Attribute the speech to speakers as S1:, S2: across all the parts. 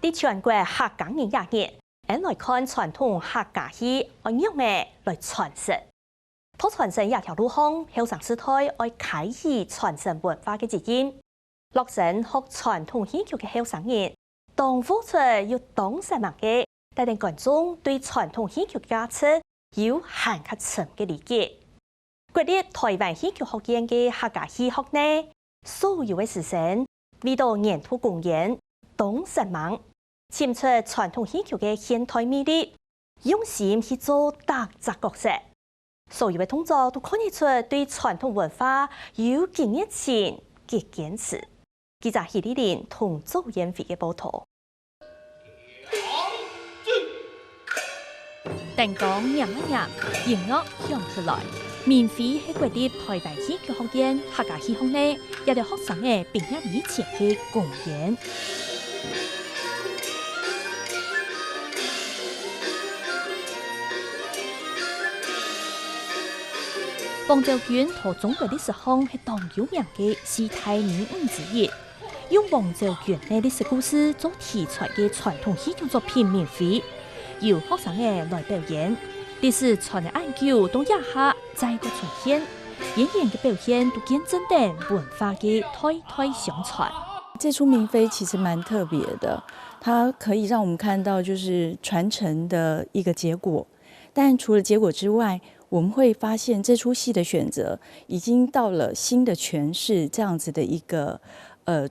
S1: 伫全國客家人廿年，來看傳統客家戲，按樣嘅來傳承。拖傳承廿條路項，後生世代愛開始傳承文化嘅基因。落成學傳統戲劇嘅後生人，當付出要當實物嘅，帶領觀眾對傳統戲劇價值有更加深嘅理解。國立台灣戲劇學院嘅客家戲學呢，所有嘅師生為到研討公演，當實物。潛出傳統戲劇嘅現代魅力，用心去做特質角色，所有嘅動作都看得出對傳統文化有幾熱情、幾堅持。記者許麗玲同周延飛嘅報道。燈光亮一亮，音樂響出來，免費喺國立台灣戲劇學院客家戲學內，也對學生嘅畢業以前嘅公演。王昭君和中國歷史上係當有名嘅四大名媛之一，用王昭君嘅歷史故事做題材嘅傳統戲劇作品免費，由學生嘅來表演。歷史傳嘅研究到一下再個重現，演員嘅表現都見證到文化嘅代代相傳。
S2: 這出明妃其實蠻特別的，它可以讓我們看到就是傳承的一個結果，但除了結果之外，我們會發現這出戲的選擇已經到了新的詮釋，這樣子的一個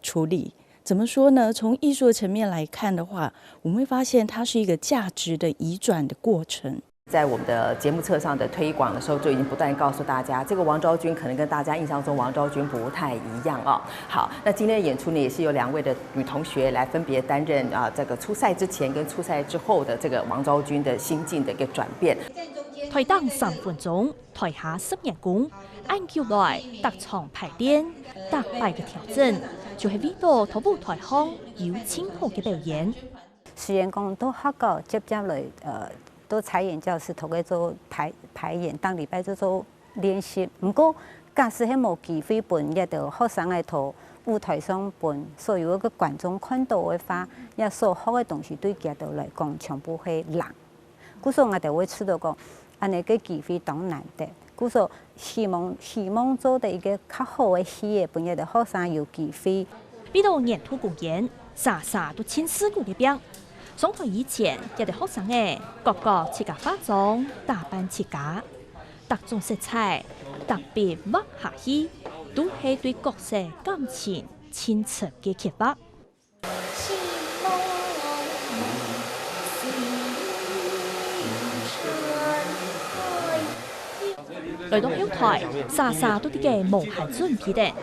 S2: 處理。怎麼說呢？從藝術的層面來看的話，我們會發現它是一個價值的移轉的過程。
S3: 在我們的節目冊上的推廣的時候，就已經不斷告訴大家，這個王昭君可能跟大家印象中王昭君不太一樣哦。好，那今天的演出呢，也是由2位的女同學來分別擔任這個出賽之前跟出賽之後的這個王昭君的心境的一個轉變。
S1: 台檔3分鐘，台下10人工，按叫來特場排練，特別嘅調整，就係為到舞台上有清好嘅表演。
S4: 雖然講都學校接來都彩演教室同佢做排演，當禮拜做練習。不過假使係冇機會本一度學生喺度舞台上本，所有個觀眾看到嘅話，也所學嘅東西對佢哋來講全部係難。故所我哋會知道講。安尼個機會當難得，故所希望做的一個較好嘅戲嘅，本日的學生有機會。
S1: 為到研討公演，啥都親自顧嘅表。上台以前，有啲學生誒，個個自家化妝、打扮自家，特種色彩，特別畫下戲，都係對角色感情親切嘅揭發。來到後台，啥都啲嘅無限準備嘅，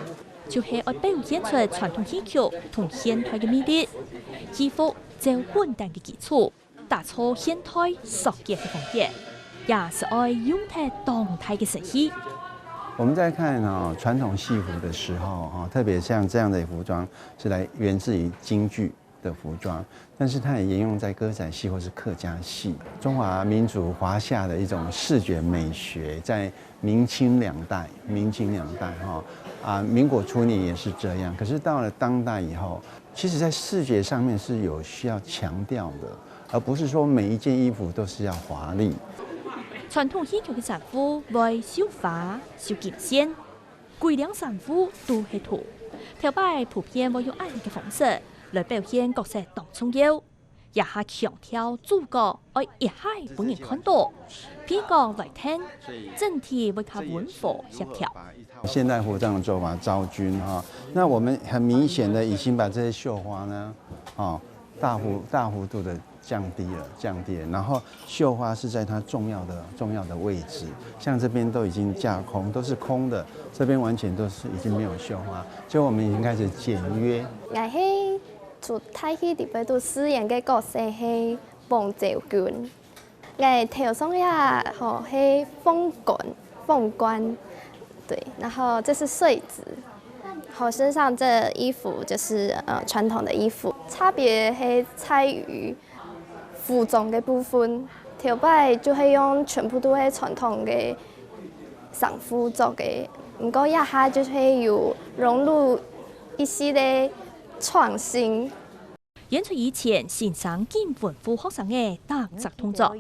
S1: 就係愛表現出傳統戲劇同現代嘅魅力，衣服就簡單嘅基礎，打出現代熟嘅風格，也是愛用喺當代嘅神戲。
S5: 我們在看傳統戲服的時候，特別像這樣的服裝是源自於京劇的服裝，但是它也沿用在歌仔戲或是客家戲，中華民族華夏的一種視覺美學，在明清兩代民國初年也是這樣，可是到了當代以後，其實在視覺上面是有需要強調的，而不是說每一件衣服都是要華麗。
S1: 傳統戲劇嘅衫褲為繡花、繡金線，貴兩衫褲都係土，頭擺普遍會用暗嘅方式來表現角色當重要，也係強調主角愛一下本人看到，配角來聽，整體會較穩妥協調。
S5: 現代服裝的做法，昭君那我們很明顯的已經把這些繡花呢，大幅度的降低了，然後繡花是在它重要的位置，像這邊都已經架空，都是空的，這邊完全都是已經沒有繡花，所以我們已經開始簡約。
S6: 我係做太戲裡邊都飾演嘅角色係王昭君，我頭上呀係鳳冠，對，然後這是穗子。我身上這衣服就是傳統的衣服，差別係在於服裝嘅部分，頭擺就係用全部都係傳統嘅衫褲做嘅，不過一下就係有融入一系列創新。
S1: 演出以前，先生兼吩咐學生嘅特色動作，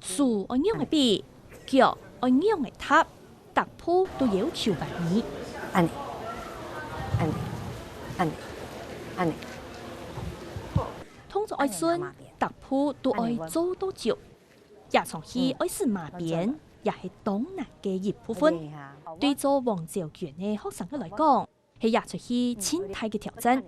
S1: 樹愛用嘅筆，腳愛用嘅塔，踏步都要求完美。
S4: 安尼，安尼，安尼，安尼。
S1: 動作愛順，踏步都愛做多久，也從去愛是馬鞭，也係當難嘅一部分。對做王兆權嘅學生嘅來講，係也出去千大嘅挑戰。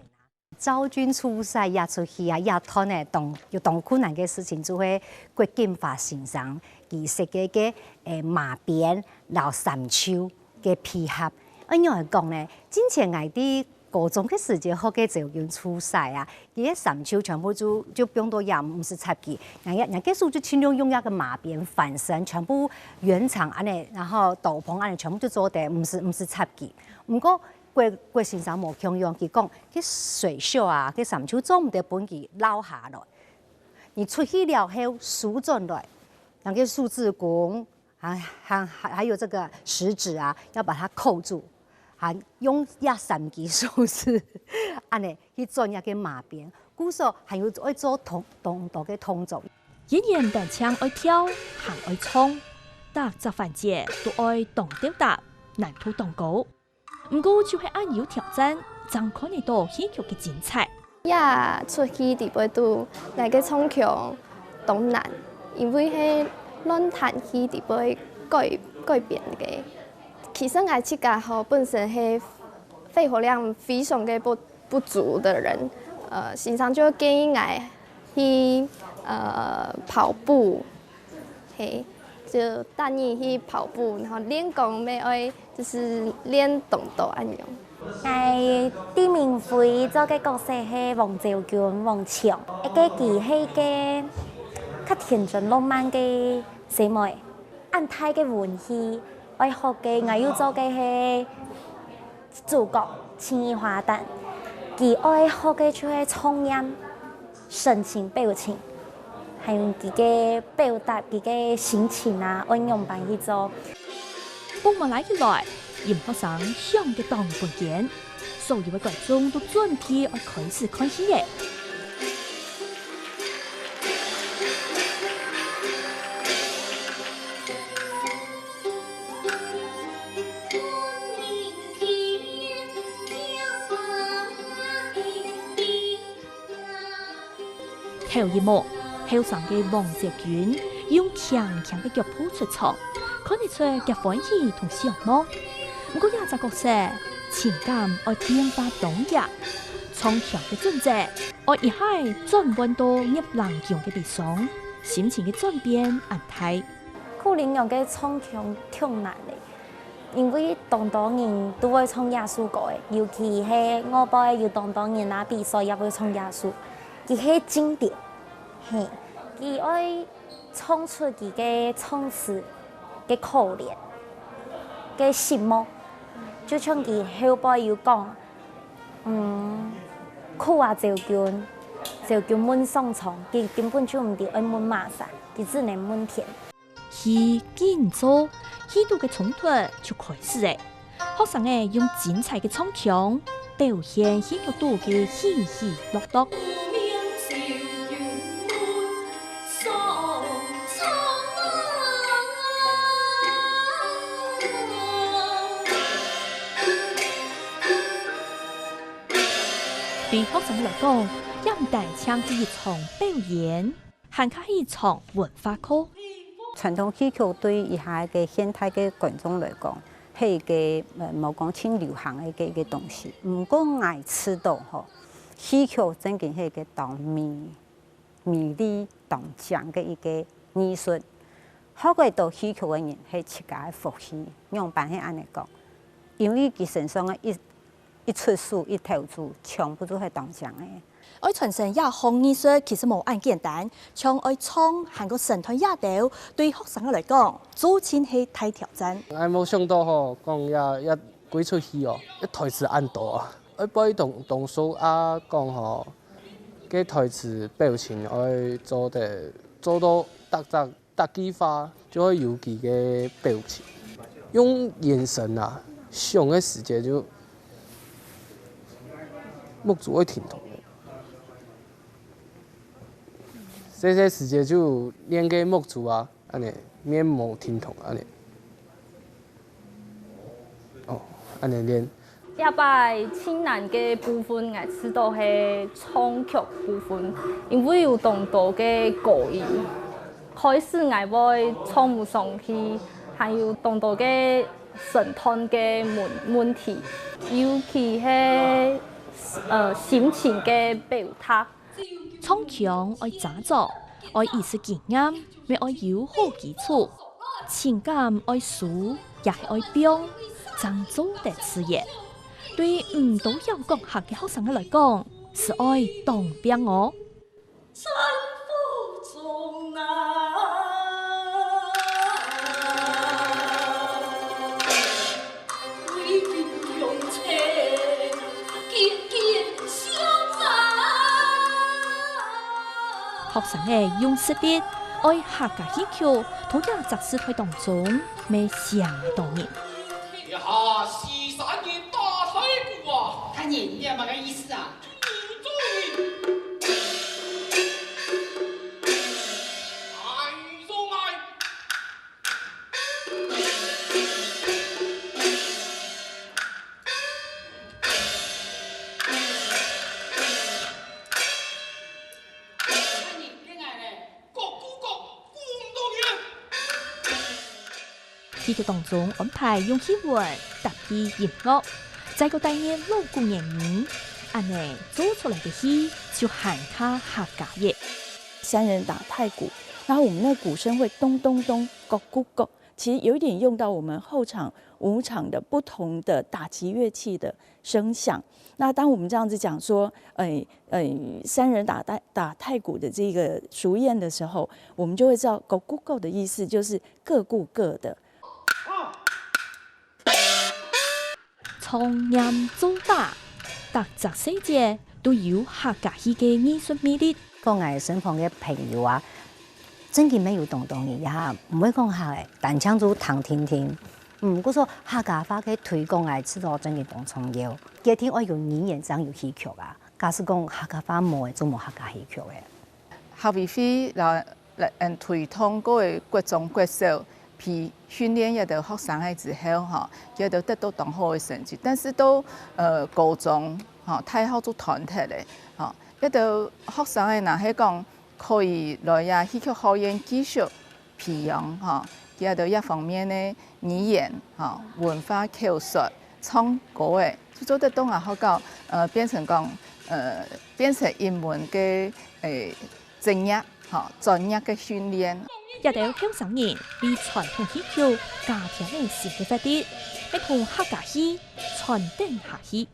S7: 招軍出賽也出去啊，也拖呢當困難嘅事情，就會國金發先生其實嘅馬鞭、老三秋嘅配合。按樣嚟講呢，之前我啲高中嘅時節學嘅招軍出賽啊，佢嘅三秋全部就變到也唔是插旗，人家數就盡量用一個馬鞭反身，全部圓場安尼，然後斗篷安尼，全部就做得唔是插旗，唔過。郭先生無強用，佢講佢水袖啊，佢三秋做唔得本佢撈下來，你出去了後數轉來，那個數字弓還有這個食指啊，要把它扣住，還用三支數字，安尼去做一個馬鞭，故說還有愛做動作嘅動作。
S1: 演員彈槍愛跳，行愛衝，特質環節都愛動吊搭，難度動高。唔過就係按有挑戰，真看得到戲劇嘅精彩。
S6: 也出去地位都那個衝強當難，因為係論壇戲地位改變嘅。其實我自家吼本身係肺活量非常嘅不足的人，時常就建議我去跑步，嘿。就帶你去跑步，然後練功咩愛，就是練動作安樣。
S8: 我啲名會做嘅角色係王兆權、王強，一個佢係個較天真浪漫嘅姊妹，安泰嘅運氣，愛學嘅我要做嘅係主角青花旦，佢愛學嘅就係聰音、神情表情。還有自己表達自己心情啊，按樣辦去做。
S1: 報幕來起來，任學生向嘅當本件，所有嘅觀眾都準備來開始看戲嘅。頭一幕。後生嘅王兆權用強嘅腳步出場，看得出佢歡喜同向往。不過也隻角色情感愛變化動搖，從強嘅轉折，愛一下轉換到入冷強嘅悲傷，心情嘅轉變安泰。
S8: 可能用嘅唱腔挺難嘅，因為當人都會唱耶穌歌嘅，尤其係我輩要當人啊比賽也會唱耶穌，佢係經典。嘿，佢愛唱出佢嘅唱詞嘅可憐嘅心魔，就像佢後輩要講，苦啊趙娟滿上床，佢根本就唔得愛滿馬山，佢只能滿田。
S1: 戲建造戲度嘅衝突就開始誒，學生誒用精彩嘅唱腔表現戲劇度嘅喜喜樂樂。對學生來講，也唔單唱係一場表演，還係一場文化課。
S4: 傳統戲曲對以下嘅現代嘅觀眾來講，係一個冇講清流行嘅一個東西。唔過我知道吼，戲曲真嘅係一個當美麗當講嘅一個藝術。學過到戲曲嘅人係自家福氣，用辦係安尼講，因為佢身上嘅一出書一投注，全部都係當獎嘅。
S1: 愛傳承亞項藝術其實冇咁簡單，像愛唱韓國神台亞調，對學生嚟講，做前係大挑戰。
S9: 我冇想到吼，講一幾出戲哦，一台詞按多啊，愛背動手啊，講吼，嘅台詞表情愛做到特技化，就會有佢嘅表情，用眼神啊，上嘅時間就目睭會停頓嘅。这些时节就练个木竹啊，安尼面膜听筒安尼。哦，安尼练。
S10: 一摆青南嘅部分，我知道是唱曲部分，因为有当多嘅高音，开始我会唱不上去，还有当多嘅神通嘅问题，尤其是心情嘅表达。
S1: 唱腔爱早作，爱意识简啱，咪爱有好基础，情感爱抒，也系爱表，真做得事业。对唔到有讲学嘅学生嚟讲，是爱当兵哦。山府中为民用车，健健相学生嘅用实力，爱客家戏曲，同样杂事推当中，未相当年。
S11: 下西山嘅大太鼓啊！他念念嘛个意思啊？
S1: 戲劇當中安排用戲文搭配音樂，再個帶入老古演員，安尼做出來的戲就喊他客家嘢。
S2: 三人打太鼓，然後我們那鼓聲會咚咚咚，咯咕咯，其實有一點用到我們後場、舞場的不同的打擊樂器的聲響。那當我們這樣子講說，三人打太鼓的這個俗諺的時候，我們就會知道咯咕咯的意思就是各顧各的。
S1: 唱念做打，各則細節都有客家戲嘅藝術魅力。
S7: 講我身旁嘅朋友啊，真嘅沒有動動嘅呀，唔會講客嘅，但唱做聽聽聽。嗰個客家話嘅推廣係知道真嘅當重要。幾天我用語言講有戲曲啊，假使講客家話冇嘅，做冇客家戲劇嘅。
S12: 校委會來推動嗰個各種角色。去訓練一啲學生嘅之後，嚇，佢哋得到當好嘅成績。但是到高中，嚇，太好做團體咧，嚇，一啲學生嘅嗱係講可以來呀戲劇學院繼續培養，嚇，佢哋一方面咧語言，嚇，文化口述、唱歌嘅，就做得到啊好講，變成講，變成一門嘅專業，嚇，專業嘅訓練。
S1: 一條香港人為傳統戲曲加添歷史嘅發展，一同客家戲傳承下去。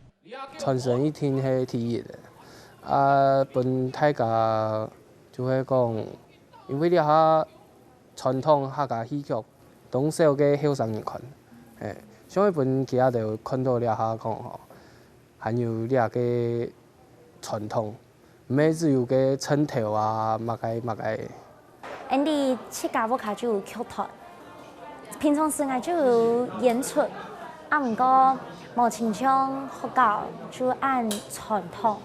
S9: 傳承一定係第一嘅，本大家就係講，因為呢下傳統客家戲劇當時嘅後生人群，所以本其他就看到呢下講吼，還有呢下嘅傳統，唔係只有嘅稱頭啊，乜嘅。
S8: 俺哋客家舞卡就有劇團，平常時我就有演出，唔過冇親像學校就按傳統，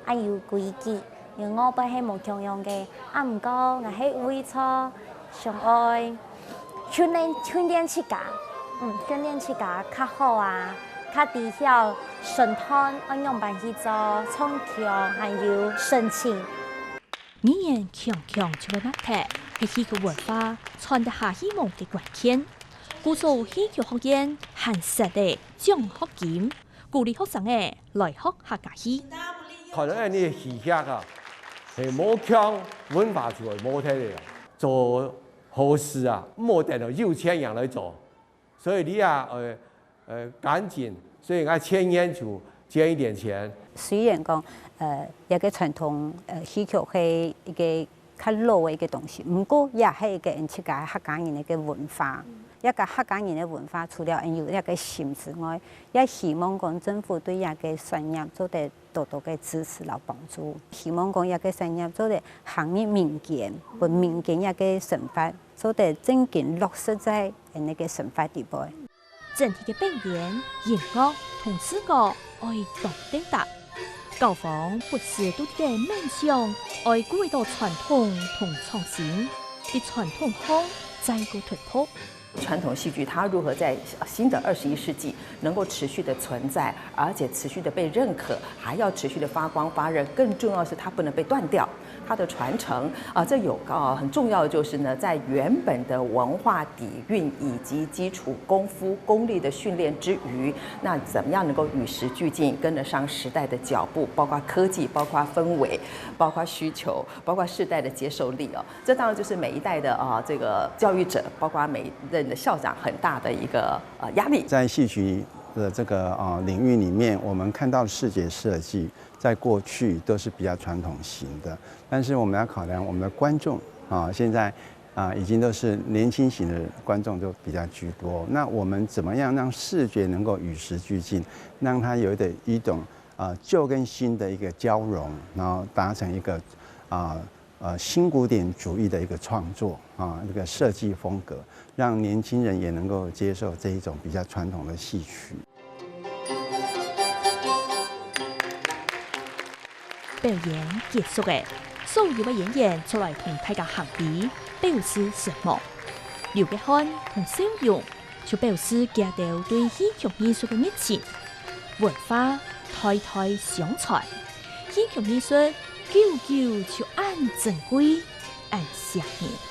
S8: 按有規矩，因為我本係冇教養嘅，唔過我係為咗想愛訓練客家，訓練客家較好啊，較知曉神通，按樣辦去做唱腔，還有神情。
S1: 語言強就會乜嘢？係戲劇文化傳得下希望嘅關鍵。故做戲劇學院限實地獎學金，鼓勵學生嘅來學客家戲。
S13: 可能呢啲戲劇啊，係冇強文化出嚟冇睇嚟，做好事啊，冇等到有錢人嚟做，所以你啊趕緊，所以我前年就捐一點錢。
S4: 雖然講一個傳統戲劇係一個較老嘅一個東西，不過也係一個客家人嘅一個文化。一個客家人嘅文化，除了有一個心之外，也希望講政府對一個產業做得多多嘅支持和幫助。希望講一個產業做得行業民間，為民間一個生活做得真正落實在那個生活地位。
S1: 整體嘅表演、音樂同視覺愛當頂達。教坊不时都嘅面向，爱顾到传统同创新，以传统方再个突破。
S3: 传统戏剧它如何在新的21世纪能够持续的存在，而且持续的被认可，还要持续的发光发热。更重要的是，它不能被断掉，它的传承这有很重要的就是呢，在原本的文化底蕴以及基础功夫功力的训练之余，那怎么样能够与时俱进，跟得上时代的脚步，包括科技，包括氛围，包括需求，包括世代的接受力哦。这当然就是每一代的这个教育者，包括每一任的校长很大的一个压力。
S5: 在戏曲的这个领域里面，我们看到视觉设计在过去都是比较传统型的，但是我们要考量我们的观众现在已经都是年轻型的观众都比较居多。那我们怎么样让视觉能够与时俱进，让它有一种旧跟新的一个交融，然后达成一个新古典主义的一个创作这个设计风格，让年轻人也能够接受这一种比较传统的戏曲。
S1: 表演结束嘅，所有嘅演员出来同大家行礼，表示什么？刘伯汉同笑容，就表示家到对戏剧艺术嘅热情，文化代代相传，戏剧艺术久久就按正规按下面。